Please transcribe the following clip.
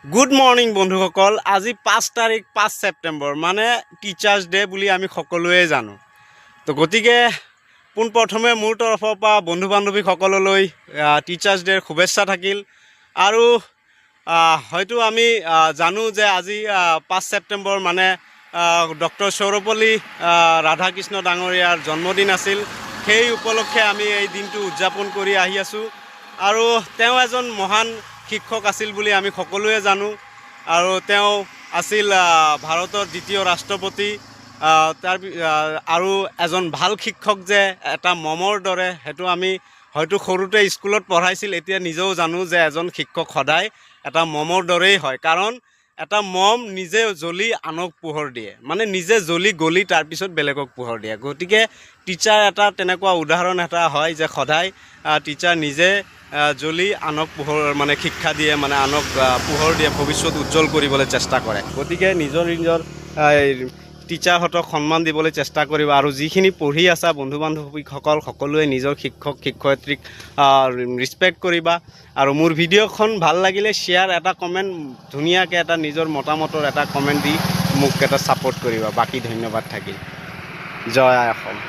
Good morning বন্ধুসকল। আজি 5 তাৰিখ 5 ছেপ্টেম্বৰ মানে টিচাৰ্ছ ডে বুলি আমি সকলোৱে জানো। তো গতিকে পোনপ্ৰথমে মোৰ তৰফৰ পৰা বন্ধু বান্ধৱীসকললৈ টিচাৰ্ছ ডেৰ শুভেচ্ছা থাকিল। আৰু হয়তো আমি জানো যে আজি 5 ছেপ্টেম্বৰ মানে ডক্টৰ সৌৰপল্লী ৰাধাকৃষ্ণ ডাঙৰীয়াৰ জন্মদিন আছিল। সেই উপলক্ষে আমি এই দিনটো উদযাপন কৰি আহি আছোঁ। আৰু তেওঁ এজন মহান শিক্ষক আছিল বুলি আমি সকলোৱে জানো। আৰু তেওঁ আছিল ভাৰতৰ দ্বিতীয় ৰাষ্ট্ৰপতি। আৰু এজন ভাল শিক্ষক যে এটা মমৰ দৰে, সেইটো আমি হয়তো সৰুতে স্কুলত পঢ়াইছিল, এতিয়া নিজেও জানো যে এজন শিক্ষক সদায় এটা মমৰ দৰেই হয়। কাৰণ এটা মম নিজে জ্বলি আনক পোহৰ দিয়ে, মানে নিজে জ্বলি গলি তাৰপিছত বেলেগক পোহৰ দিয়ে। গতিকে টিচাৰ এটা তেনেকুৱা উদাহৰণ এটা হয় যে সদায় টিচাৰ নিজে জ্বলি আনক পোহৰ মানে শিক্ষা দিয়ে, মানে আনক পোহৰ দিয়ে, ভৱিষ্যত উজ্জ্বল কৰিবলৈ চেষ্টা কৰে। গতিকে নিজৰ টিচাৰহঁতক সন্মান দিবলৈ চেষ্টা কৰিব। আৰু যিখিনি পঢ়ি আছা বন্ধু বান্ধৱীসকল, সকলোৱে নিজৰ শিক্ষক শিক্ষয়িত্ৰীক ৰিছপেক্ট কৰিবা। আৰু মোৰ ভিডিঅ'খন ভাল লাগিলে শ্বেয়াৰ, এটা কমেণ্ট, ধুনীয়াকৈ এটা নিজৰ মতামতৰ এটা কমেণ্ট দি মোক এটা ছাপোৰ্ট কৰিবা। বাকী ধন্যবাদ থাকিল। জয় আই অসম।